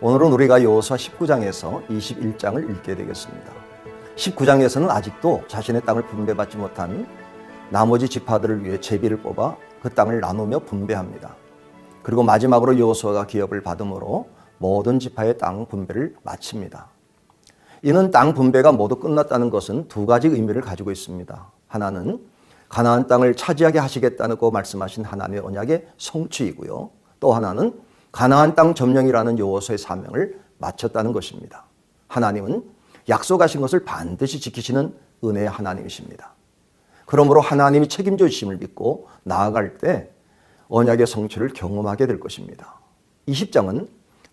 오늘은 우리가 여호수아 19장에서 21장을 읽게 되겠습니다. 19장에서는 아직도 자신의 땅을 분배받지 못한 나머지 지파들을 위해 제비를 뽑아 그 땅을 나누며 분배합니다. 그리고 마지막으로 여호수아가 기업을 받음으로 모든 지파의 땅 분배를 마칩니다. 이는 땅 분배가 모두 끝났다는 것은 두 가지 의미를 가지고 있습니다. 하나는 가나안 땅을 차지하게 하시겠다고 말씀하신 하나님의 언약의 성취이고요. 또 하나는 가나안 땅 점령이라는 여호수아의 사명을 마쳤다는 것입니다. 하나님은 약속하신 것을 반드시 지키시는 은혜의 하나님이십니다. 그러므로 하나님이 책임져 주심을 믿고 나아갈 때 언약의 성취를 경험하게 될 것입니다. 20장은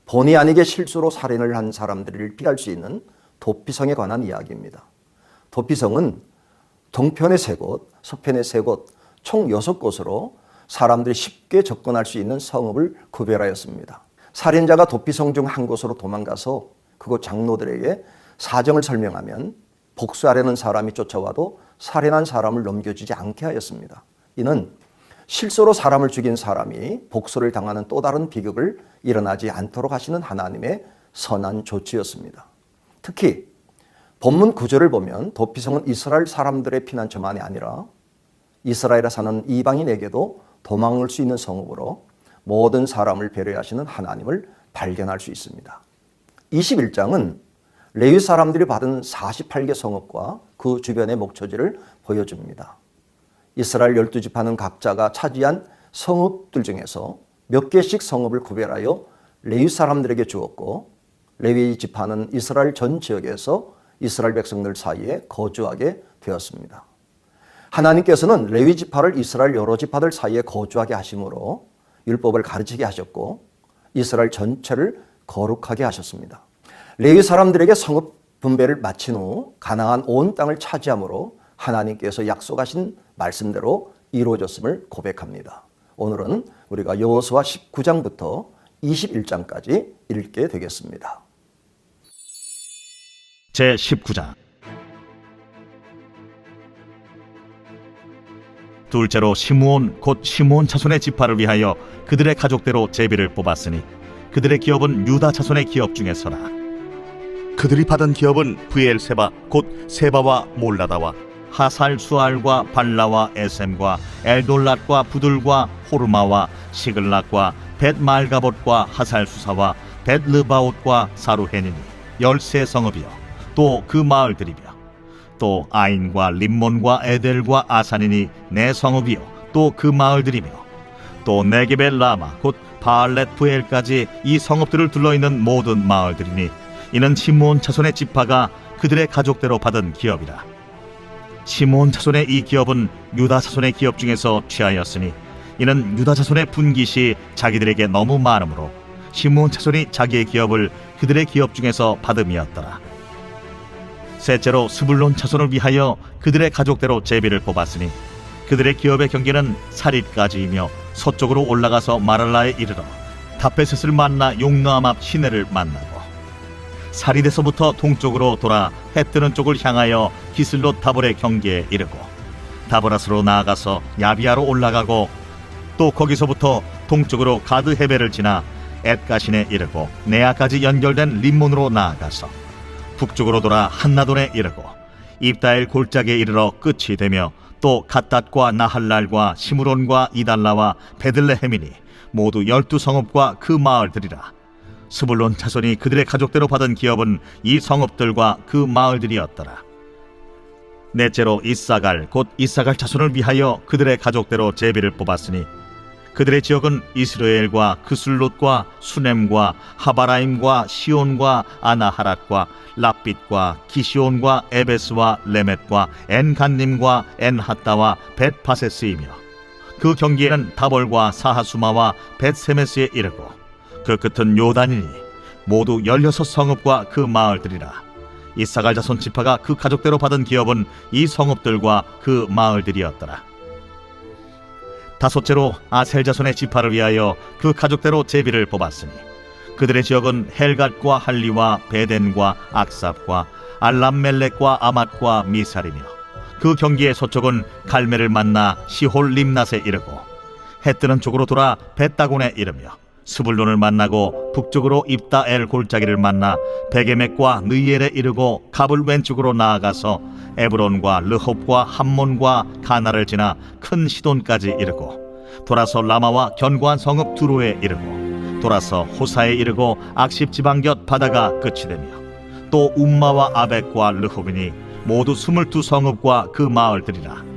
본의 아니게 실수로 살인을 한 사람들을 피할 수 있는 도피성에 관한 이야기입니다. 도피성은 동편의 3곳, 서편의 3곳, 총 6곳으로 사람들이 쉽게 접근할 수 있는 성읍을 구별하였습니다. 살인자가 도피성 중 한 곳으로 도망가서 그곳 장로들에게 사정을 설명하면 복수하려는 사람이 쫓아와도 살인한 사람을 넘겨주지 않게 하였습니다. 이는 실수로 사람을 죽인 사람이 복수를 당하는 또 다른 비극을 일어나지 않도록 하시는 하나님의 선한 조치였습니다. 특히 본문 9절을 보면 도피성은 이스라엘 사람들의 피난처만이 아니라 이스라엘에 사는 이방인에게도 도망을 수 있는 성읍으로 모든 사람을 배려하시는 하나님을 발견할 수 있습니다. 21장은 레위 사람들이 받은 48개 성읍과 그 주변의 목초지를 보여줍니다. 이스라엘 12지파는 각자가 차지한 성읍들 중에서 몇 개씩 성읍을 구별하여 레위 사람들에게 주었고, 레위 지파는 이스라엘 전 지역에서 이스라엘 백성들 사이에 거주하게 되었습니다. 하나님께서는 레위 지파를 이스라엘 여러 지파들 사이에 거주하게 하심으로 율법을 가르치게 하셨고 이스라엘 전체를 거룩하게 하셨습니다. 레위 사람들에게 성읍 분배를 마친 후 가나안 온 땅을 차지함으로 하나님께서 약속하신 말씀대로 이루어졌음을 고백합니다. 오늘은 우리가 여호수아 19장부터 21장까지 읽게 되겠습니다. 제19장. 둘째로 시므온 곧 시므온 자손의 지파를 위하여 그들의 가족대로 제비를 뽑았으니 그들의 기업은 유다 자손의 기업 중에서라. 그들이 받은 기업은 브엘세바 곧 세바와 몰라다와 하살 수알과 발라와 에셈과 엘돌랏과 부들과 호르마와 시글락과 벳말가봇과 하살 수사와 벳르바옷과 사루헤니니 13성읍이요 또 그 마을들이며 또 아인과 림몬과 에델과 아산이니 4성읍이요 또 그 마을들이며 또 네겝의 라마 곧 바알렛 부엘까지 이 성읍들을 둘러있는 모든 마을들이니 이는 시므온 자손의 지파가 그들의 가족대로 받은 기업이라. 시므온 자손의 이 기업은 유다 자손의 기업 중에서 취하였으니 이는 유다 자손의 분깃이 자기들에게 너무 많으므로 시므온 자손이 자기의 기업을 그들의 기업 중에서 받음이었더라. 셋째로 스불론 자손을 위하여 그들의 가족대로 제비를 뽑았으니 그들의 기업의 경계는 사릿까지이며 서쪽으로 올라가서 마랄라에 이르러 다베셋을 만나 용노암 앞 시내를 만나고 사릿에서부터 동쪽으로 돌아 해 뜨는 쪽을 향하여 기슬롯 다볼의 경계에 이르고 다보라스로 나아가서 야비아로 올라가고 또 거기서부터 동쪽으로 가드 헤벨을 지나 엣가신에 이르고 네아까지 연결된 림몬으로 나아가서 북쪽으로 돌아 한나돈에 이르고 입다엘 골짜기에 이르러 끝이 되며 또 갓닷과 나할랄과 시므론과 이달라와 베들레헴이니 모두 12성읍과 그 마을들이라. 스불론 자손이 그들의 가족대로 받은 기업은 이 성읍들과 그 마을들이었더라. 넷째로 이사갈 곧 이사갈 자손을 위하여 그들의 가족대로 제비를 뽑았으니 그들의 지역은 이스라엘과 그슬롯과 수넴과 하바라임과 시온과 아나하랏과 랍빗과 기시온과 에베스와 레멧과 엔간님과 엔하따와 벳파세스이며 그 경계에는 다볼과 사하수마와 벳세메스에 이르고 그 끝은 요단이니 모두 16성읍과 그 마을들이라. 이사갈 자손 지파가 그 가족대로 받은 기업은 이 성읍들과 그 마을들이었더라. 다섯째로 아셀 자손의 지파를 위하여 그 가족대로 제비를 뽑았으니 그들의 지역은 헬갓과 할리와 베덴과 악삽과 알람멜렉과 아맛과 미살이며 그 경계의 서쪽은 갈멜을 만나 시홀 림낫에 이르고 해 뜨는 쪽으로 돌아 벳다곤에 이르며 스불론을 만나고 북쪽으로 입다엘 골짜기를 만나 베게멕과 느이엘에 이르고 갑을 왼쪽으로 나아가서 에브론과 르홉과 함몬과 가나를 지나 큰 시돈까지 이르고 돌아서 라마와 견고한 성읍 두로에 이르고 돌아서 호사에 이르고 악십 지방 곁 바다가 끝이 되며 또 움마와 아벡과 르홉이니 모두 22성읍과 그 마을들이라.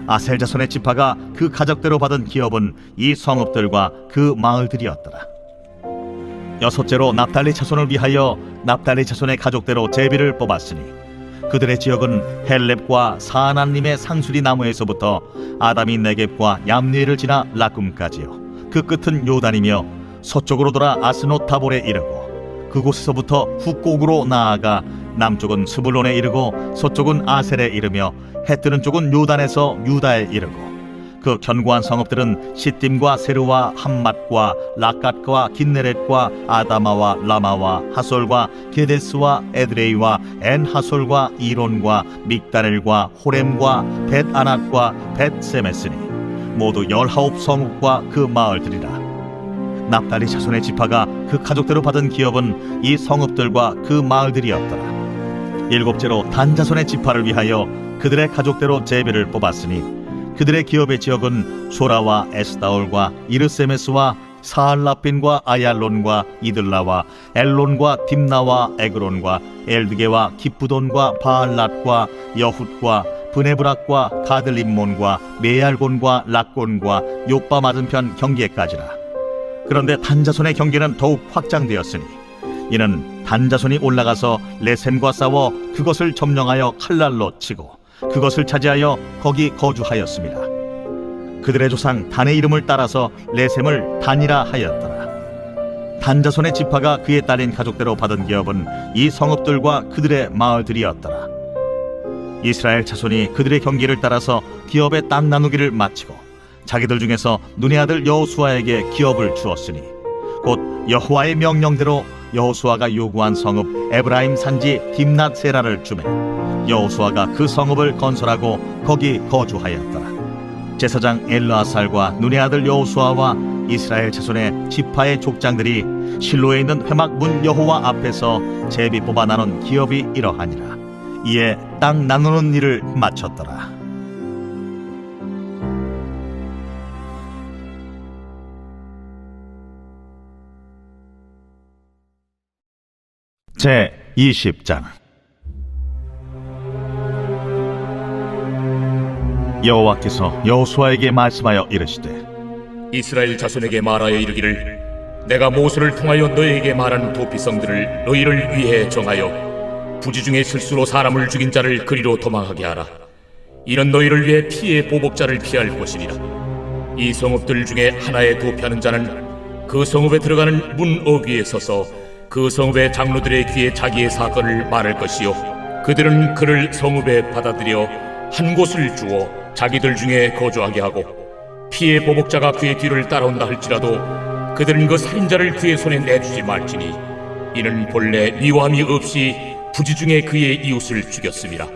아셀 자손의 지파가 그 가족대로 받은 기업은 이 성읍들과 그 마을들이었더라. 여섯째로 납달리 자손을 위하여 납달리 자손의 가족대로 제비를 뽑았으니 그들의 지역은 헬렙과 사하나님의 상수리 나무에서부터 아담이 네겝과 얌리엘을 지나 라꿈까지요. 그 끝은 요단이며 서쪽으로 돌아 아스노 타볼에 이르고 그곳에서부터 훅곡으로 나아가 남쪽은 스불론에 이르고 서쪽은 아셀에 이르며 해 뜨는 쪽은 요단에서 유다에 이르고 그 견고한 성읍들은 시딤과 세르와 함맛과 라갓과 긴네렛과 아다마와 라마와 하솔과 게데스와 에드레이와 엔하솔과 이론과 믹다렐과 호렘과 벳아낫과 벳세메스니 모두 19성읍과 그 마을들이라. 납달리 자손의 지파가 그 가족대로 받은 기업은 이 성읍들과 그 마을들이었더라. 일곱째로 단 자손의 지파를 위하여 그들의 가족대로 제비를 뽑았으니 그들의 기업의 지역은 소라와 에스다올과 이르세메스와 사알라핀과 아얄론과 이들라와 엘론과 딥나와 에그론과 엘드게와 기쁘돈과 바알랏과 여훗과 브네브락과 가들림몬과 메알곤과 락곤과 요빠 맞은편 경계까지라. 그런데 단자손의 경계는 더욱 확장되었으니 이는 단자손이 올라가서 레셈과 싸워 그것을 점령하여 칼날로 치고 그것을 차지하여 거기 거주하였습니다. 그들의 조상 단의 이름을 따라서 레셈을 단이라 하였더라. 단자손의 지파가 그에 딸린 가족대로 받은 기업은 이 성읍들과 그들의 마을들이었더라. 이스라엘 자손이 그들의 경계를 따라서 기업의 땅 나누기를 마치고 자기들 중에서 눈의 아들 여호수아에게 기업을 주었으니 곧 여호와의 명령대로 여호수아가 요구한 성읍 에브라임 산지 딥낫 세라를 주매 여호수아가 그 성읍을 건설하고 거기 거주하였더라. 제사장 엘르아살과 눈의 아들 여호수아와 이스라엘 자손의 지파의 족장들이 실로에 있는 회막 문 여호와 앞에서 제비 뽑아 나눈 기업이 이러하니라. 이에 땅 나누는 일을 마쳤더라. 제 20장. 여호와께서 여호수아에게 말씀하여 이르시되 이스라엘 자손에게 말하여 이르기를 내가 모세를 통하여 너희에게 말한 도피성들을 너희를 위해 정하여 부지 중에 실수로 사람을 죽인 자를 그리로 도망하게 하라. 이는 너희를 위해 피의 보복자를 피할 곳이니라. 이 성읍들 중에 하나에 도피하는 자는 그 성읍에 들어가는 문 어귀에 서서 그 성읍의 장로들의 귀에 자기의 사건을 말할 것이요 그들은 그를 성읍에 받아들여 한 곳을 주어 자기들 중에 거주하게 하고 피의 보복자가 그의 뒤를 따라온다 할지라도 그들은 그 살인자를 그의 손에 내주지 말지니 이는 본래 미워함이 없이 부지 중에 그의 이웃을 죽였음이라.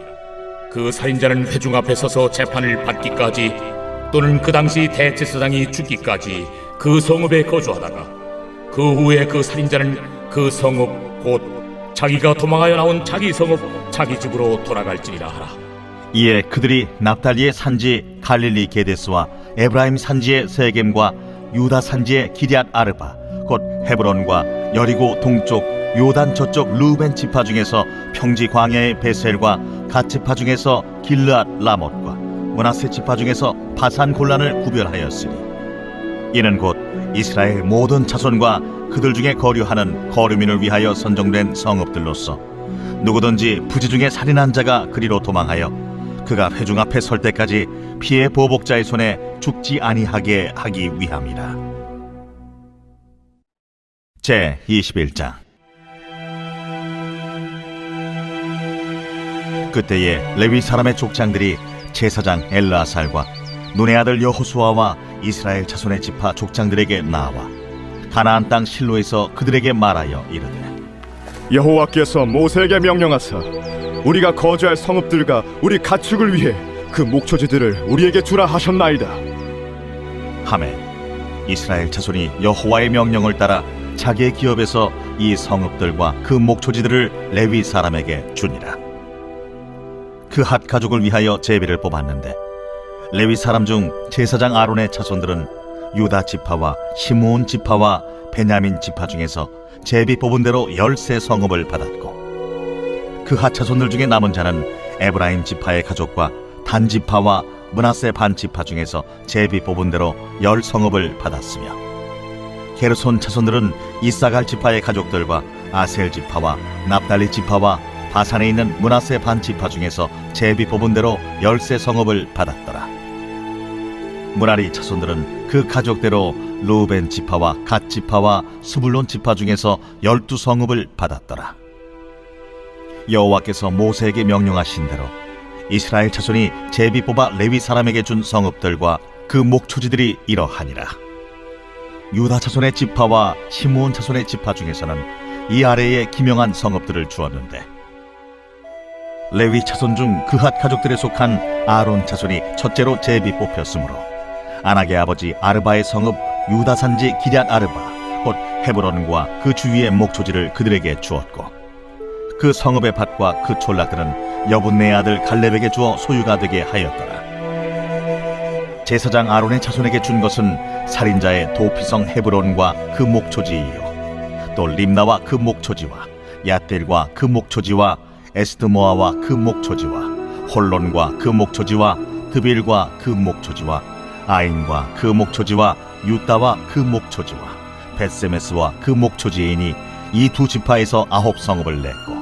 그 살인자는 회중 앞에 서서 재판을 받기까지 또는 그 당시 대제사장이 죽기까지 그 성읍에 거주하다가 그 후에 그 살인자는 그 성읍 곧 자기가 도망하여 나온 자기 성읍 자기 집으로 돌아갈지니라 하라. 이에 그들이 납달리의 산지 갈릴리 게데스와 에브라임 산지의 세겜과 유다 산지의 기럇 아르바 곧 헤브론과 여리고 동쪽 요단 저쪽 루벤 지파 중에서 평지 광야의 베셀과 갓 지파 중에서 길르앗 라못과 므낫세 지파 중에서 바산 골란을 구별하였으니 이는 곧 이스라엘 모든 자손과 그들 중에 거류하는 거류민을 위하여 선정된 성읍들로서 누구든지 부지 중에 살인한 자가 그리로 도망하여 그가 회중 앞에 설 때까지 피의 보복자의 손에 죽지 아니하게 하기 위함이라. 제 21장. 그때에 레위 사람의 족장들이 제사장 엘르아살과 눈의 아들 여호수아와 이스라엘 자손의 지파 족장들에게 나와 가나안 땅 실로에서 그들에게 말하여 이르되 여호와께서 모세에게 명령하사 우리가 거주할 성읍들과 우리 가축을 위해 그 목초지들을 우리에게 주라 하셨나이다. 하매 이스라엘 자손이 여호와의 명령을 따라 자기의 기업에서 이 성읍들과 그 목초지들을 레위 사람에게 주니라. 그핫 가족을 위하여 제비를 뽑았는데 레위 사람 중 제사장 아론의 자손들은 유다 지파와 시므온 지파와 베냐민 지파 중에서 제비 뽑은 대로 13 성읍을 받았고, 그핫 자손들 중에 남은 자는 에브라임 지파의 가족과 단 지파와 므낫세 반 지파 중에서 제비 뽑은 대로 10 성읍을 받았으며, 게르손 자손들은 이사갈 지파의 가족들과 아셀 지파와 납달리 지파와 바산에 있는 므낫세 반 지파 중에서 제비 뽑은 대로 13 성읍을 받았더라. 무라리 자손들은 그 가족대로 루벤 지파와 갓 지파와 스불론 지파 중에서 12 성읍을 받았더라. 여호와께서 모세에게 명령하신 대로 이스라엘 자손이 제비 뽑아 레위 사람에게 준 성읍들과 그 목초지들이 이러하니라. 유다 자손의 지파와 시므온 자손의 지파 중에서는 이 아래에 기명한 성읍들을 주었는데, 레위 자손 중 그핫 가족들에 속한 아론 자손이 첫째로 제비 뽑혔으므로 아낙의 아버지 아르바의 성읍 유다 산지 기럇 아르바 곧 헤브론과 그 주위의 목초지를 그들에게 주었고, 그 성읍의 밭과 그 촌락들은 여분네 아들 갈렙에게 주어 소유가 되게 하였더라. 제사장 아론의 자손에게 준 것은 살인자의 도피성 헤브론과 그 목초지이요, 또 림나와 그 목초지와 얏델과 그 목초지와 에스드모아와 그 목초지와 홀론과 그 목초지와 드빌과 그 목초지와 아인과 그 목초지와 유다와 그 목초지와 벳세메스와 그 목초지이니 이 두 지파에서 9 성읍을 냈고,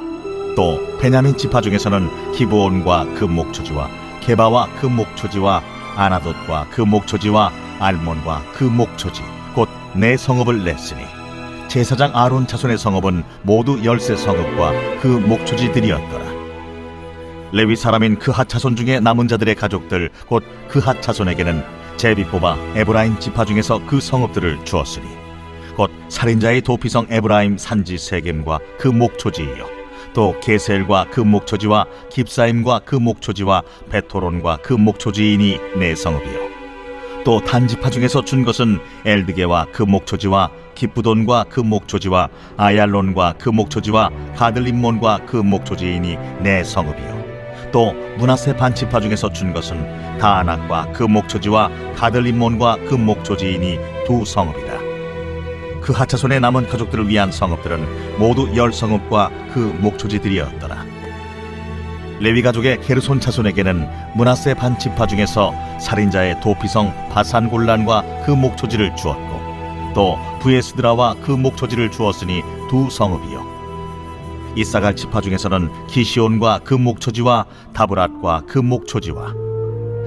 또 베냐민 지파 중에서는 기브온과 그 목초지와 게바와 그 목초지와 아나돗과 그 목초지와 알몬과 그 목초지 곧 4 성읍을 냈으니, 제사장 아론 자손의 성읍은 모두 13 성읍과 그 목초지들이었더라. 레위 사람인 그핫 자손 중에 남은 자들의 가족들 곧 그핫 자손에게는 제비 뽑아 에브라임 지파 중에서 그 성읍들을 주었으니, 곧 살인자의 도피성 에브라임 산지 세겜과 그 목초지이요, 또 게셀과 그 목초지와 깁사임과 그 목초지와 베토론과 그 목초지이니 4 성읍이요, 또 단지파 중에서 준 것은 엘드게와 그 목초지와 기쁘돈과 그 목초지와 아얄론과 그 목초지와 가들림몬과 그 목초지이니 4 성읍이요, 또 므낫세 반지파 중에서 준 것은 다아낙과 그 목초지와 가들림몬과 그 목초지이니 2 성읍이다. 그 하차손의 남은 가족들을 위한 성읍들은 모두 10 성읍과 그 목초지들이었더라. 레위 가족의 게르손 자손에게는 므낫세 반 지파 중에서 살인자의 도피성 바산 골란과 그 목초지를 주었고, 또 부에스드라와 그 목초지를 주었으니 2 성읍이요, 이사갈 지파 중에서는 기시온과 그 목초지와 다브랏과 그 목초지와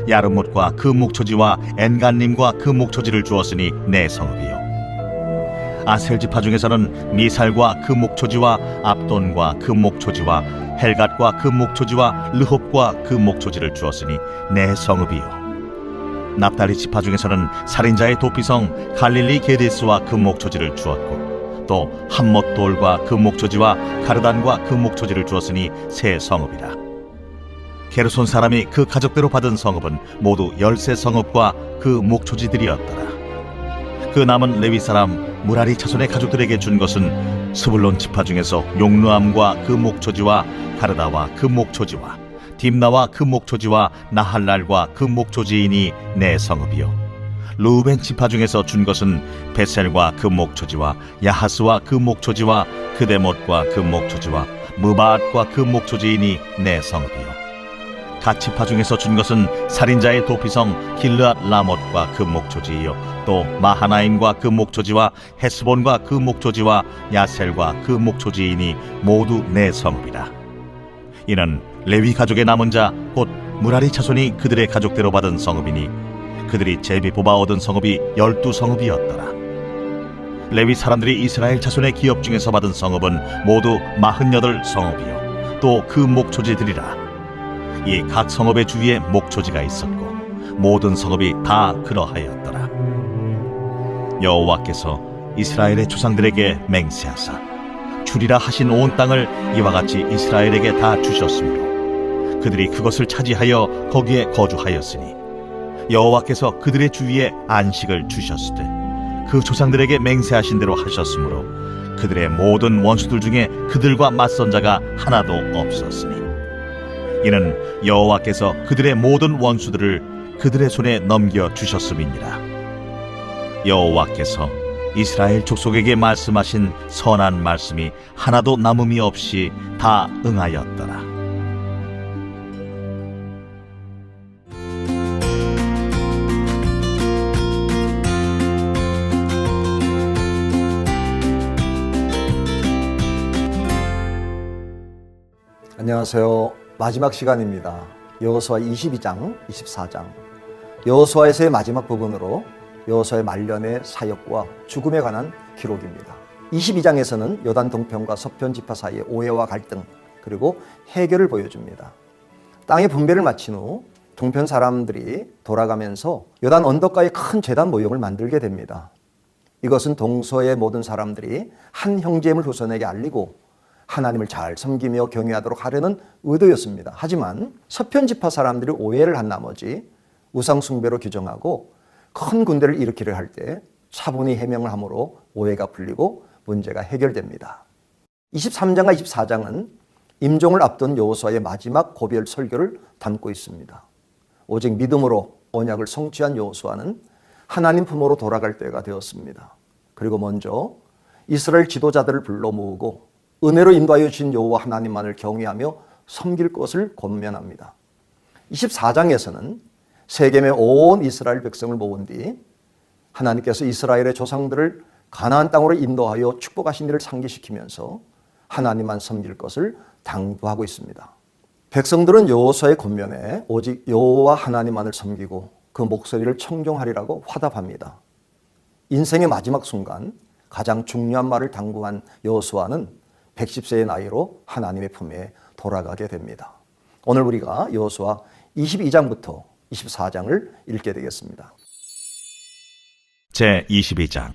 야르못과 그 목초지와 엔간님과 그 목초지를 주었으니 4 성읍이요, 아셀 지파 중에서는 미살과 그 목초지와 압돈과 그 목초지와 헬갓과 그 목초지와 르홉과 그 목초지를 주었으니 4 성읍이요, 납달리 지파 중에서는 살인자의 도피성 갈릴리 게데스와 그 목초지를 주었고, 또 함못돌과 그 목초지와 가르단과 그 목초지를 주었으니 3 성읍이라. 게르손 사람이 그 가족대로 받은 성읍은 모두 13 성읍과 그 목초지들이었더라. 그 남은 레위 사람 무라리 자손의 가족들에게 준 것은 스불론 지파 중에서 용르암과 그 목초지와 가르다와 그 목초지와 딥나와 그 목초지와 나할랄과 그 목초지이니 4 성읍이요, 루벤 지파 중에서 준 것은 베셀과 그 목초지와 야하스와 그 목초지와 그데못과 그 목초지와 무바앗과 그 목초지이니 4 성읍이요, 갓 지파 중에서 준 것은 살인자의 도피성 길르앗 라못과 그 목초지이요, 또 마하나임과 그 목초지와 헤스본과 그 목초지와 야셀과 그 목초지이니 모두 4 성읍이라. 이는 레위 가족의 남은 자 곧 무라리 자손이 그들의 가족대로 받은 성읍이니, 그들이 제비 뽑아 얻은 성읍이 12 성읍이었더라. 레위 사람들이 이스라엘 자손의 기업 중에서 받은 성읍은 모두 48 성읍이요, 또 그 목초지들이라. 이 각 성읍의 주위에 목초지가 있었고 모든 성읍이 다 그러하였더라. 여호와께서 이스라엘의 조상들에게 맹세하사 주리라 하신 온 땅을 이와 같이 이스라엘에게 다 주셨으므로 그들이 그것을 차지하여 거기에 거주하였으니, 여호와께서 그들의 주위에 안식을 주셨으되 그 조상들에게 맹세하신 대로 하셨으므로 그들의 모든 원수들 중에 그들과 맞선 자가 하나도 없었으니 이는 여호와께서 그들의 모든 원수들을 그들의 손에 넘겨 주셨음이니라. 여호와께서 이스라엘 족속에게 말씀하신 선한 말씀이 하나도 남음이 없이 다 응하였더라. 안녕하세요. 마지막 시간입니다. 여호수아 22장, 24장. 여호수아에서의 마지막 부분으로 여호수아의 말년의 사역과 죽음에 관한 기록입니다. 22장에서는 요단 동편과 서편 지파 사이의 오해와 갈등, 그리고 해결을 보여줍니다. 땅의 분배를 마친 후 동편 사람들이 돌아가면서 요단 언덕가에 큰 제단 모형을 만들게 됩니다. 이것은 동서의 모든 사람들이 한 형제임을 후손에게 알리고 하나님을 잘 섬기며 경외하도록 하려는 의도였습니다. 하지만 서편 지파 사람들이 오해를 한 나머지 우상 숭배로 규정하고 큰 군대를 일으키려 할 때 차분히 해명을 함으로 오해가 풀리고 문제가 해결됩니다. 23장과 24장은 임종을 앞둔 여호수아의 마지막 고별 설교를 담고 있습니다. 오직 믿음으로 언약을 성취한 여호수아는 하나님 품으로 돌아갈 때가 되었습니다. 그리고 먼저 이스라엘 지도자들을 불러 모으고 은혜로 인도하여 주신 여호와 하나님만을 경외하며 섬길 것을 권면합니다. 24장에서는 세겜의 온 이스라엘 백성을 모은 뒤 하나님께서 이스라엘의 조상들을 가나안 땅으로 인도하여 축복하신 일을 상기시키면서 하나님만 섬길 것을 당부하고 있습니다. 백성들은 여호수아의 권면에 오직 여호와 하나님만을 섬기고 그 목소리를 청종하리라고 화답합니다. 인생의 마지막 순간 가장 중요한 말을 당부한 여호수아는 110세의 나이로 하나님의 품에 돌아가게 됩니다. 오늘 우리가 여호수아 22장부터 24장을 읽게 되겠습니다. 제22장.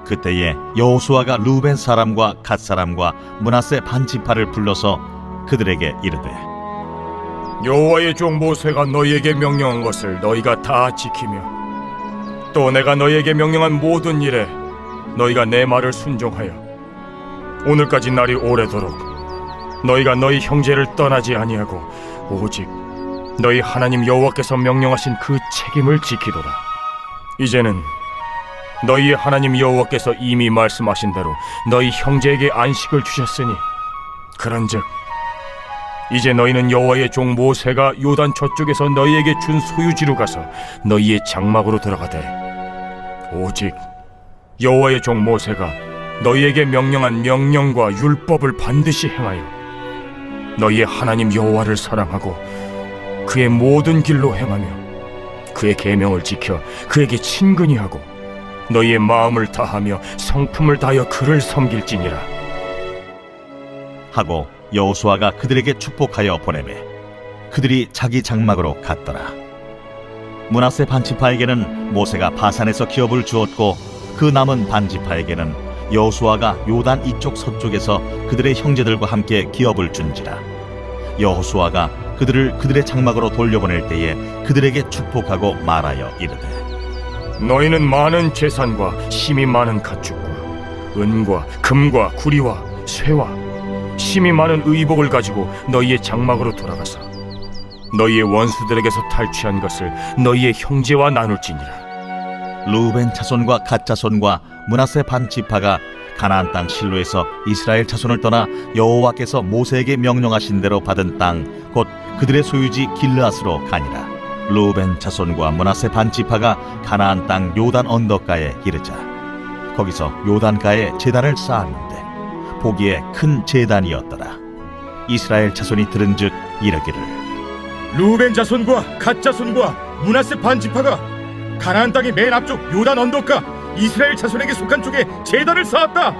그때에 여호수아가 루벤 사람과 갓 사람과 므낫세 반 지파를 불러서 그들에게 이르되 여호와의 종 모세가 너희에게 명령한 것을 너희가 다 지키며 또 내가 너희에게 명령한 모든 일에 너희가 내 말을 순종하여 오늘까지 날이 오래도록 너희가 너희 형제를 떠나지 아니하고 오직 너희 하나님 여호와께서 명령하신 그 책임을 지키도다. 이제는 너희의 하나님 여호와께서 이미 말씀하신 대로 너희 형제에게 안식을 주셨으니 그런즉 이제 너희는 여호와의 종 모세가 요단 저쪽에서 너희에게 준 소유지로 가서 너희의 장막으로 들어가되 오직 여호와의 종 모세가 너희에게 명령한 명령과 율법을 반드시 행하여 너희의 하나님 여호와를 사랑하고 그의 모든 길로 행하며 그의 계명을 지켜 그에게 친근히 하고 너희의 마음을 다하며 성품을 다하여 그를 섬길지니라 하고 여호수아가 그들에게 축복하여 보내매 그들이 자기 장막으로 갔더라. 므낫세 반 지파에게는 모세가 바산에서 기업을 주었고 그 남은 반 지파에게는 여호수아가 요단 이쪽 서쪽에서 그들의 형제들과 함께 기업을 준지라. 여호수아가 그들을 그들의 장막으로 돌려보낼 때에 그들에게 축복하고 말하여 이르되 너희는 많은 재산과 힘이 많은 가축과 은과 금과 구리와 쇠와 힘이 많은 의복을 가지고 너희의 장막으로 돌아가서 너희의 원수들에게서 탈취한 것을 너희의 형제와 나눌지니라. 루벤 자손과 갓 자손과 므낫세 반 지파가 가나안 땅 실로에서 이스라엘 자손을 떠나 여호와께서 모세에게 명령하신 대로 받은 땅 곧 그들의 소유지 길르앗으로 가니라. 루벤 자손과 므낫세 반 지파가 가나안 땅 요단 언덕가에 이르자 거기서 요단가에 제단을 쌓았는데 보기에 큰 제단이었더라. 이스라엘 자손이 들은즉 이르기를 루벤 자손과 갓 자손과 므낫세 반 지파가 가나안 땅의 맨 앞쪽 요단 언덕가 이스라엘 자손에게 속한 쪽에 제단을 쌓았다.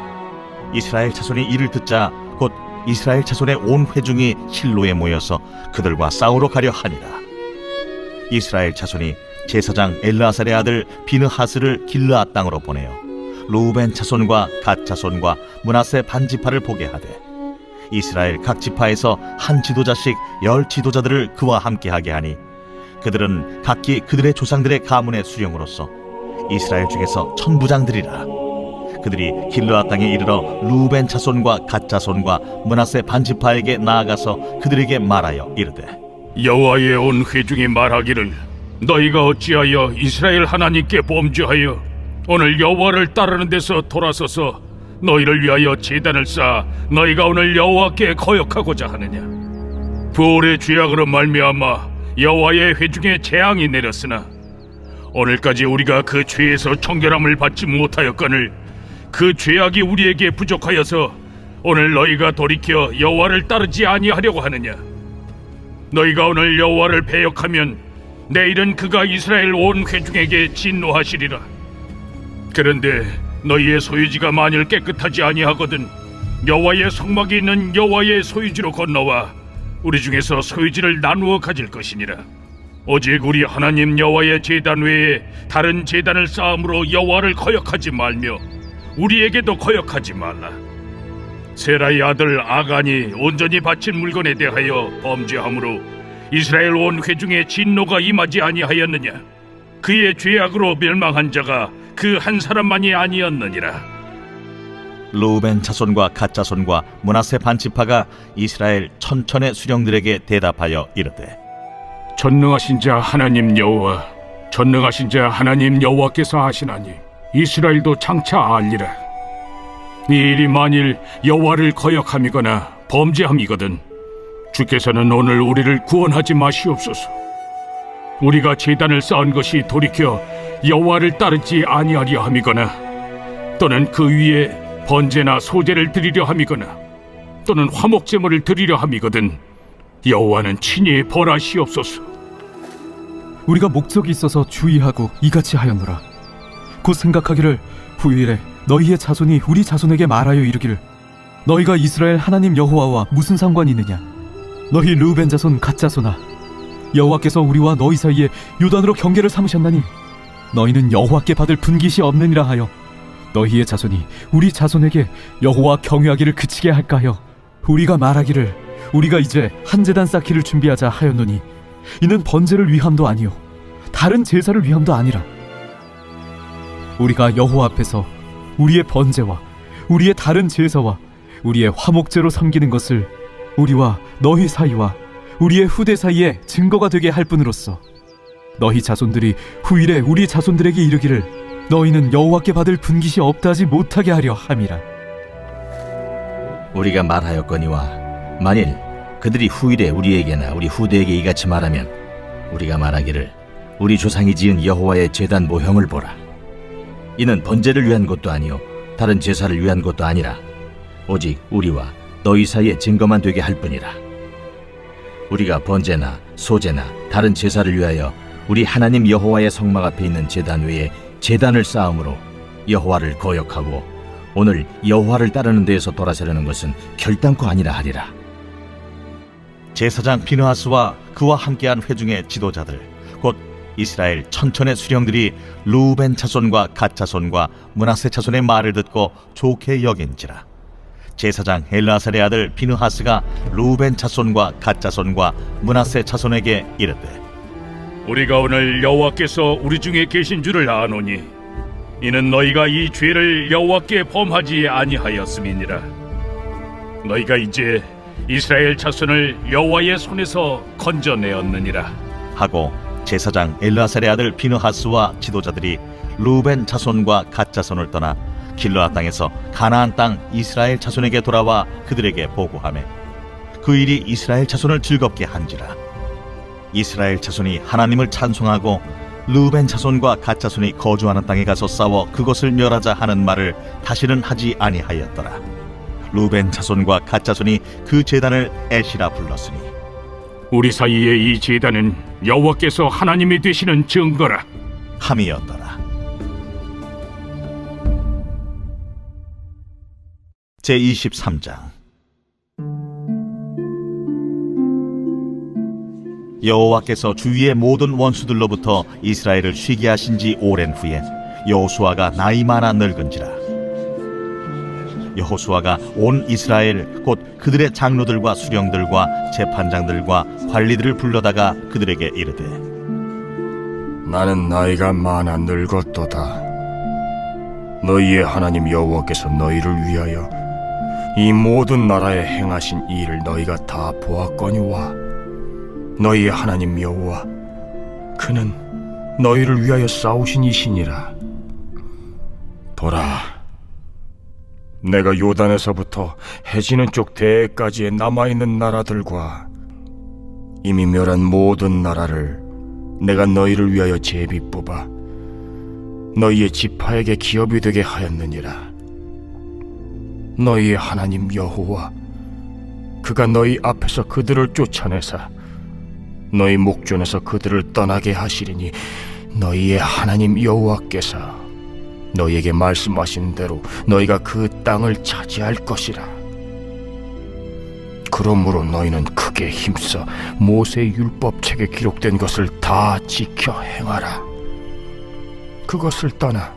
이스라엘 자손이 이를 듣자 곧 이스라엘 자손의 온 회중이 실로에 모여서 그들과 싸우러 가려 하니라. 이스라엘 자손이 제사장 엘르아살의 아들 비느하스를 길르앗 땅으로 보내어 루벤 자손과 갓 자손과 므낫세 반 지파를 보게 하되 이스라엘 각 지파에서 한 지도자씩 10 지도자들을 그와 함께 하게 하니 그들은 각기 그들의 조상들의 가문의 수령으로서 이스라엘 중에서 천부장들이라. 그들이 길르앗 땅에 이르러 루벤 자손과 갓 자손과 므낫세 반지파에게 나아가서 그들에게 말하여 이르되 여호와의 온 회중이 말하기를 너희가 어찌하여 이스라엘 하나님께 범죄하여 오늘 여호와를 따르는 데서 돌아서서 너희를 위하여 제단을 쌓아 너희가 오늘 여호와께 거역하고자 하느냐. 부올의 죄악으로 말미암아 여호와의 회중에 재앙이 내렸으나 오늘까지 우리가 그 죄에서 청결함을 받지 못하였거늘 그 죄악이 우리에게 부족하여서 오늘 너희가 돌이켜 여호와를 따르지 아니하려고 하느냐. 너희가 오늘 여호와를 배역하면 내일은 그가 이스라엘 온 회중에게 진노하시리라. 그런데 너희의 소유지가 만일 깨끗하지 아니하거든 여호와의 성막이 있는 여호와의 소유지로 건너와 우리 중에서 소유지를 나누어 가질 것이니라. 오직 우리 하나님 여호와의 제단 외에 다른 제단을 쌓음으로 여호와를 거역하지 말며 우리에게도 거역하지 말라. 세라의 아들 아간이 온전히 바친 물건에 대하여 범죄함으로 이스라엘 온 회중에 진노가 임하지 아니하였느냐. 그의 죄악으로 멸망한 자가 그 한 사람만이 아니었느니라. 루벤 자손과 갓 자손과 므낫세 반지파가 이스라엘 천천의 수령들에게 대답하여 이르되 전능하신 자 하나님 여호와, 전능하신 자 하나님 여호와께서 하시나니 이스라엘도 장차 알리라. 이 일이 만일 여호와를 거역함이거나 범죄함이거든 주께서는 오늘 우리를 구원하지 마시옵소서. 우리가 제단을 쌓은 것이 돌이켜 여호와를 따르지 아니하려 함이거나 또는 그 위에 번제나 소제를 드리려 함이거나 또는 화목제물을 드리려 함이거든 여호와는 친히 벌하시옵소서. 우리가 목적이 있어서 주의하고 이같이 하였노라. 곧 생각하기를 후일에 너희의 자손이 우리 자손에게 말하여 이르기를 너희가 이스라엘 하나님 여호와와 무슨 상관이 있느냐. 너희 르우벤 자손 갓 자손아, 여호와께서 우리와 너희 사이에 요단으로 경계를 삼으셨나니 너희는 여호와께 받을 분깃이 없느니라 하여 너희의 자손이 우리 자손에게 여호와 경외하기를 그치게 할까 하여 우리가 말하기를 우리가 이제 한 제단 쌓기를 준비하자 하였노니 이는 번제를 위함도 아니요 다른 제사를 위함도 아니라 우리가 여호와 앞에서 우리의 번제와 우리의 다른 제사와 우리의 화목제로 섬기는 것을 우리와 너희 사이와 우리의 후대 사이에 증거가 되게 할 뿐으로써 너희 자손들이 후일에 우리 자손들에게 이르기를 너희는 여호와께 받을 분깃이 없다 하지 못하게 하려 함이라. 우리가 말하였거니와 만일 그들이 후일에 우리에게나 우리 후대에게 이같이 말하면 우리가 말하기를 우리 조상이 지은 여호와의 제단 모형을 보라. 이는 번제를 위한 것도 아니요 다른 제사를 위한 것도 아니라 오직 우리와 너희 사이에 증거만 되게 할 뿐이라. 우리가 번제나 소제나 다른 제사를 위하여 우리 하나님 여호와의 성막 앞에 있는 제단 외에 제단을 쌓음으로 여호와를 거역하고 오늘 여호와를 따르는 데에서 돌아서려는 것은 결단코 아니라 하리라. 제사장 비느하스와 그와 함께한 회중의 지도자들 곧 이스라엘 천천의 수령들이 루벤 자손과 갓 자손과 므낫세 자손의 말을 듣고 좋게 여긴지라. 제사장 엘르아살의 아들 비느하스가 루벤 자손과 갓 자손과 므낫세 자손에게 이르되 우리가 오늘 여호와께서 우리 중에 계신 줄을 아노니 이는 너희가 이 죄를 여호와께 범하지 아니하였음이니라. 너희가 이제 이스라엘 자손을 여호와의 손에서 건져내었느니라 하고 제사장 엘르아살의 아들 비느하스와 지도자들이 루벤 자손과 갓 자손을 떠나 길르앗 땅에서 가나안 땅 이스라엘 자손에게 돌아와 그들에게 보고하매 그 일이 이스라엘 자손을 즐겁게 한지라. 이스라엘 자손이 하나님을 찬송하고 르우벤 자손과 갓 자손이 거주하는 땅에 가서 싸워 그것을 멸하자 하는 말을 다시는 하지 아니하였더라. 르우벤 자손과 갓 자손이 그 제단을 에시라 불렀으니 우리 사이의 이 제단은 여호와께서 하나님이 되시는 증거라 함이었더라. 제23장 여호와께서 주위의 모든 원수들로부터 이스라엘을 쉬게 하신 지 오랜 후에 여호수아가 나이 많아 늙은지라. 여호수아가 온 이스라엘 곧 그들의 장로들과 수령들과 재판장들과 관리들을 불러다가 그들에게 이르되 나는 나이가 많아 늙었도다. 너희의 하나님 여호와께서 너희를 위하여 이 모든 나라에 행하신 이 일을 너희가 다 보았거니와 너희의 하나님 여호와 그는 너희를 위하여 싸우신 이시니라. 보라, 내가 요단에서부터 해지는 쪽 대해까지의 남아있는 나라들과 이미 멸한 모든 나라를 내가 너희를 위하여 제비 뽑아 너희의 지파에게 기업이 되게 하였느니라. 너희의 하나님 여호와 그가 너희 앞에서 그들을 쫓아내사 너희 목전에서 그들을 떠나게 하시리니 너희의 하나님 여호와께서 너희에게 말씀하신 대로 너희가 그 땅을 차지할 것이라. 그러므로 너희는 크게 힘써 모세의 율법책에 기록된 것을 다 지켜 행하라. 그것을 떠나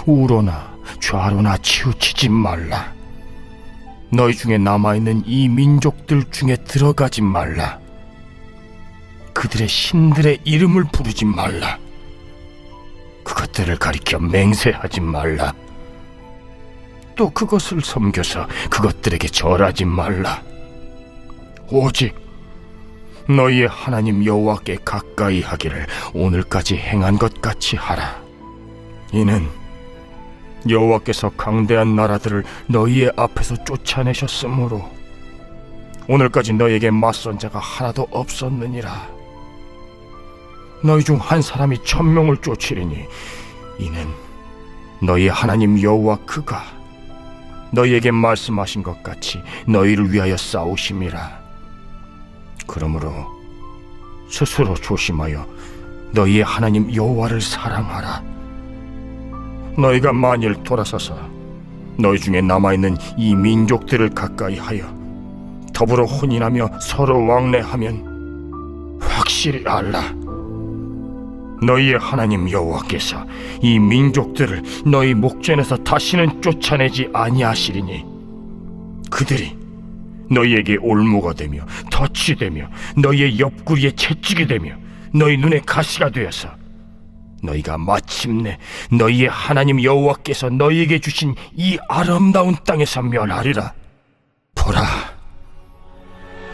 우로나 좌로나 치우치지 말라. 너희 중에 남아있는 이 민족들 중에 들어가지 말라. 그들의 신들의 이름을 부르지 말라. 그것들을 가리켜 맹세하지 말라. 또 그것을 섬겨서 그것들에게 절하지 말라. 오직 너희의 하나님 여호와께 가까이 하기를 오늘까지 행한 것 같이 하라. 이는 여호와께서 강대한 나라들을 너희의 앞에서 쫓아내셨으므로 오늘까지 너희에게 맞선 자가 하나도 없었느니라. 너희 중 한 사람이 1000명을 쫓으리니 이는 너희 하나님 여호와 그가 너희에게 말씀하신 것 같이 너희를 위하여 싸우심이라. 그러므로 스스로 조심하여 너희의 하나님 여호와를 사랑하라. 너희가 만일 돌아서서 너희 중에 남아있는 이 민족들을 가까이 하여 더불어 혼인하며 서로 왕래하면 확실히 알라. 너희의 하나님 여호와께서 이 민족들을 너희 목전에서 다시는 쫓아내지 아니하시리니 그들이 너희에게 올무가 되며 덫이 되며 너희의 옆구리에 채찍이 되며 너희 눈에 가시가 되어서 너희가 마침내 너희의 하나님 여호와께서 너희에게 주신 이 아름다운 땅에서 멸하리라. 보라,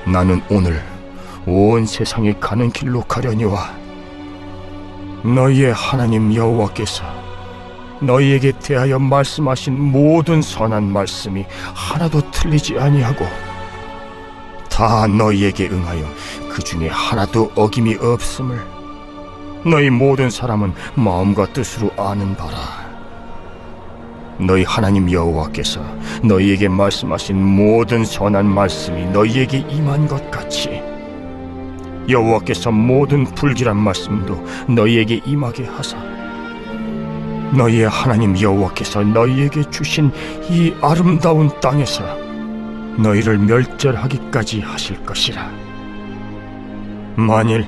나는 오늘 온 세상에 가는 길로 가려니와 너희의 하나님 여호와께서 너희에게 대하여 말씀하신 모든 선한 말씀이 하나도 틀리지 아니하고 다 너희에게 응하여 그 중에 하나도 어김이 없음을 너희 모든 사람은 마음과 뜻으로 아는 바라. 너희 하나님 여호와께서 너희에게 말씀하신 모든 선한 말씀이 너희에게 임한 것 같이 여호와께서 모든 불길한 말씀도 너희에게 임하게 하사 너희의 하나님 여호와께서 너희에게 주신 이 아름다운 땅에서 너희를 멸절하기까지 하실 것이라. 만일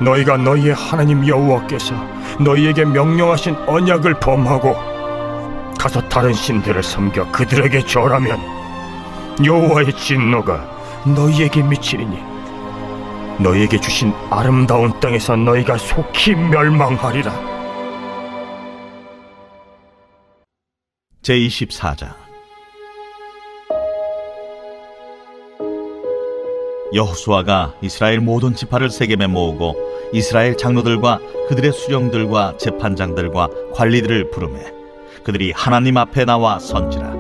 너희가 너희의 하나님 여호와께서 너희에게 명령하신 언약을 범하고 가서 다른 신들을 섬겨 그들에게 절하면 여호와의 진노가 너희에게 미치리니 너희에게 주신 아름다운 땅에서 너희가 속히 멸망하리라. 제24장 여호수아가 이스라엘 모든 지파를 세겜에 모으고 이스라엘 장로들과 그들의 수령들과 재판장들과 관리들을 부르매 그들이 하나님 앞에 나와 선지라.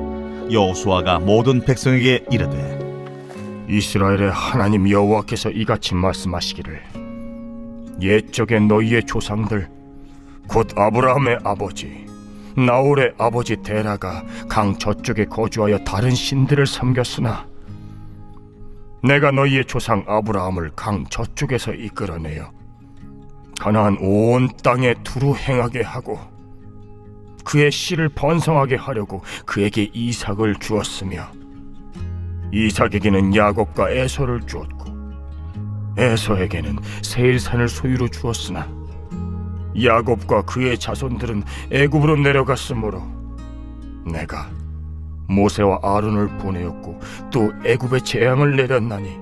여호수아가 모든 백성에게 이르되 이스라엘의 하나님 여호와께서 이같이 말씀하시기를 옛적에 너희의 조상들 곧 아브라함의 아버지 나홀의 아버지 데라가 강 저쪽에 거주하여 다른 신들을 섬겼으나 내가 너희의 조상 아브라함을 강 저쪽에서 이끌어내어 가나안 온 땅에 두루 행하게 하고 그의 씨를 번성하게 하려고 그에게 이삭을 주었으며 이삭에게는 야곱과 에서를 주었고 에서에게는 세일산을 소유로 주었으나 야곱과 그의 자손들은 애굽으로 내려갔으므로 내가 모세와 아론을 보내었고 또 애굽에 재앙을 내렸나니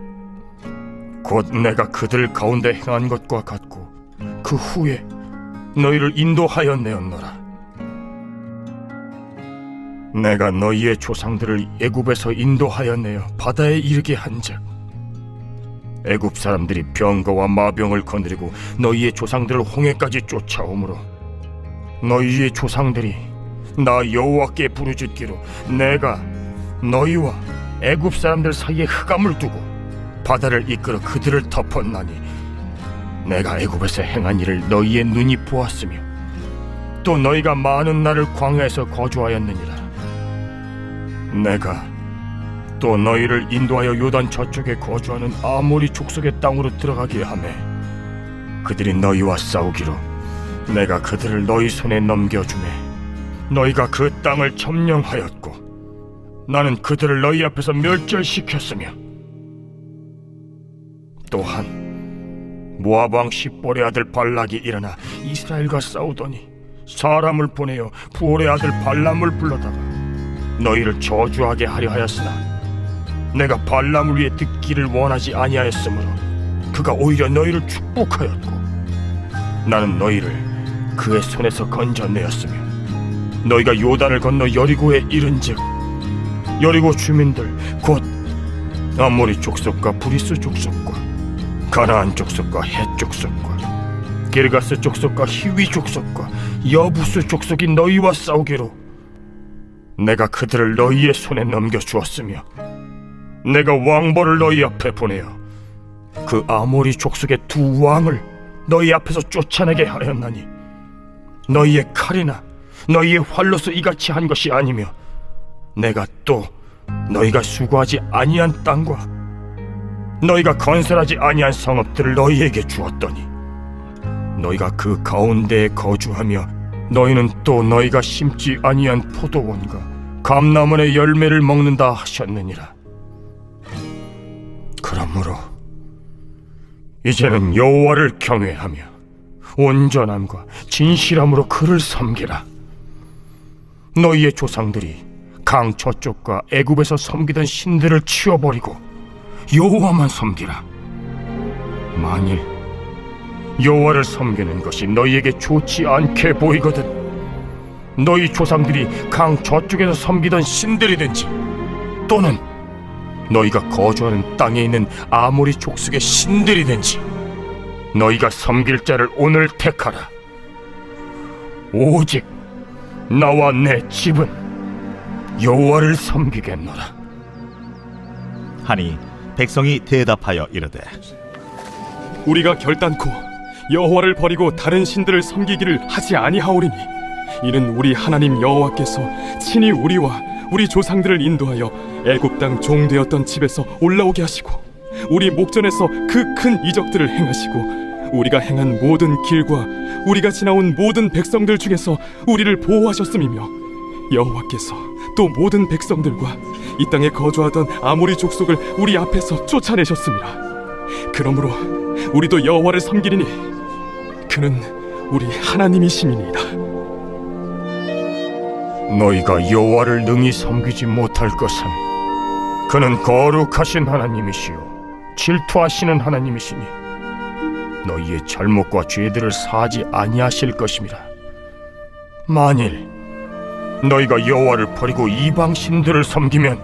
곧 내가 그들 가운데 행한 것과 같고 그 후에 너희를 인도하였네었노라. 내가 너희의 조상들을 애굽에서 인도하여 내어 바다에 이르게 한즉 애굽 사람들이 병거와 마병을 거느리고 너희의 조상들을 홍해까지 쫓아오므로 너희의 조상들이 나 여호와께 부르짖기로 내가 너희와 애굽 사람들 사이에 흑암을 두고 바다를 이끌어 그들을 덮었나니 내가 애굽에서 행한 일을 너희의 눈이 보았으며 또 너희가 많은 날을 광야에서 거주하였느니라. 내가 또 너희를 인도하여 요단 저쪽에 거주하는 아모리 족속의 땅으로 들어가게 하매 그들이 너희와 싸우기로 내가 그들을 너희 손에 넘겨주매 너희가 그 땅을 점령하였고 나는 그들을 너희 앞에서 멸절시켰으며 또한 모압 왕 십볼의 아들 발락이 일어나 이스라엘과 싸우더니 사람을 보내어 부올의 아들 발람을 불러다가 너희를 저주하게 하려 하였으나 내가 발람을 위해 듣기를 원하지 아니하였으므로 그가 오히려 너희를 축복하였고 나는 너희를 그의 손에서 건져내었으며 너희가 요단을 건너 여리고에 이른즉 여리고 주민들 곧 아모리 족속과 브리스 족속과 가나안 족속과 헷 족속과 기르가스 족속과 히위 족속과 여부스 족속이 너희와 싸우기로 내가 그들을 너희의 손에 넘겨주었으며 내가 왕벌을 너희 앞에 보내어 그 아모리 족속의 두 왕을 너희 앞에서 쫓아내게 하였나니 너희의 칼이나 너희의 활로서 이같이 한 것이 아니며 내가 또 너희가 수고하지 아니한 땅과 너희가 건설하지 아니한 성읍들을 너희에게 주었더니 너희가 그 가운데에 거주하며 너희는 또 너희가 심지 아니한 포도원과 감람원의 열매를 먹는다 하셨느니라. 그러므로 이제는 여호와를 경외하며 온전함과 진실함으로 그를 섬기라. 너희의 조상들이 강 저쪽과 애굽에서 섬기던 신들을 치워버리고 여호와만 섬기라. 만일 여호와를 섬기는 것이 너희에게 좋지 않게 보이거든 너희 조상들이 강 저쪽에서 섬기던 신들이든지 또는 너희가 거주하는 땅에 있는 아모리 족속의 신들이든지 너희가 섬길 자를 오늘 택하라. 오직 나와 내 집은 여호와를 섬기겠노라. 하니 백성이 대답하여 이르되 우리가 결단코 여호와를 버리고 다른 신들을 섬기기를 하지 아니하오리니 이는 우리 하나님 여호와께서 친히 우리와 우리 조상들을 인도하여 애굽 땅 종되었던 집에서 올라오게 하시고 우리 목전에서 그 큰 이적들을 행하시고 우리가 행한 모든 길과 우리가 지나온 모든 백성들 중에서 우리를 보호하셨음이며 여호와께서 또 모든 백성들과 이 땅에 거주하던 아모리 족속을 우리 앞에서 쫓아내셨습니다. 그러므로 우리도 여호와를 섬기리니 그는 우리 하나님이심이니이다. 너희가 여호와를 능히 섬기지 못할 것은 그는 거룩하신 하나님이시요 질투하시는 하나님이시니 너희의 잘못과 죄들을 사하지 아니하실 것임이라. 만일 너희가 여호와를 버리고 이방 신들을 섬기면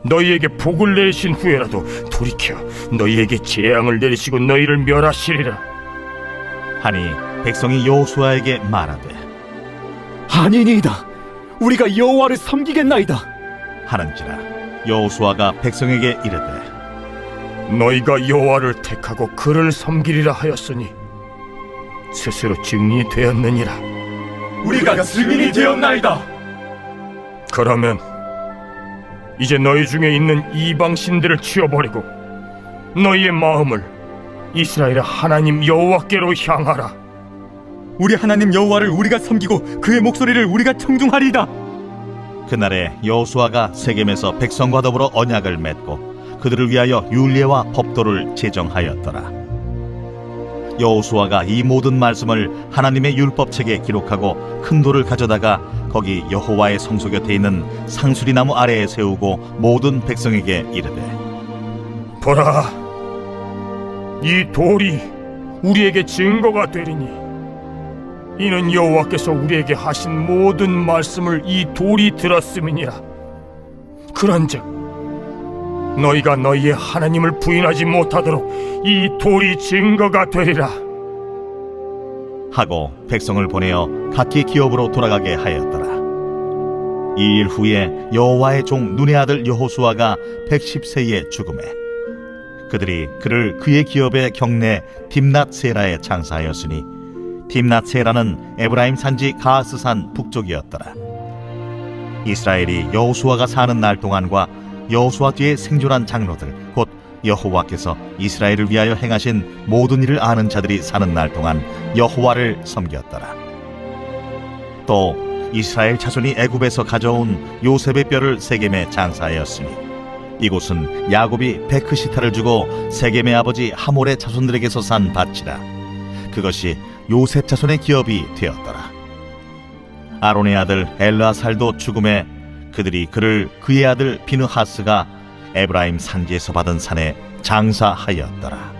너희에게 복을 내리신 후에라도 돌이켜 너희에게 재앙을 내리시고 너희를 멸하시리라. 하니 백성이 여호수아에게 말하되 아니니이다. 우리가 여호와를 섬기겠나이다. 하는지라. 여호수아가 백성에게 이르되 너희가 여호와를 택하고 그를 섬기리라 하였으니 스스로 증인이 되었느니라. 우리가 증인이 되었나이다. 그러면 이제 너희 중에 있는 이방 신들을 치워버리고 너희의 마음을 이스라엘의 하나님 여호와께로 향하라. 우리 하나님 여호와를 우리가 섬기고 그의 목소리를 우리가 청중하리이다. 그날에 여호수아가 세겜에서 백성과 더불어 언약을 맺고 그들을 위하여 율례와 법도를 제정하였더라. 여호수아가 이 모든 말씀을 하나님의 율법책에 기록하고 큰 돌을 가져다가 거기 여호와의 성소 곁에 있는 상수리나무 아래에 세우고 모든 백성에게 이르되 보라, 이 돌이 우리에게 증거가 되리니 이는 여호와께서 우리에게 하신 모든 말씀을 이 돌이 들었음이니라. 그런즉 너희가 너희의 하나님을 부인하지 못하도록 이 돌이 증거가 되리라. 하고 백성을 보내어 각기 기업으로 돌아가게 하였더라. 이 일 후에 여호와의 종 눈의 아들 여호수아가 110세에 죽음에 그들이 그를 그의 기업의 경내 딥낫세라에 장사하였으니 딥낫세라는 에브라임 산지 가스산 북쪽이었더라. 이스라엘이 여호수아가 사는 날 동안과 여호수아 뒤에 생존한 장로들 곧 여호와께서 이스라엘을 위하여 행하신 모든 일을 아는 자들이 사는 날 동안 여호와를 섬겼더라. 또 이스라엘 자손이 애굽에서 가져온 요셉의 뼈를 세겜에 장사하였으니 이곳은 야곱이 베크시타를 주고 세겜의 아버지 하몰의 자손들에게서 산 밭이라. 그것이 요셉 자손의 기업이 되었더라. 아론의 아들 엘르아살도 죽음에 그들이 그를 그의 아들 비느하스가 에브라임 산지에서 받은 산에 장사하였더라.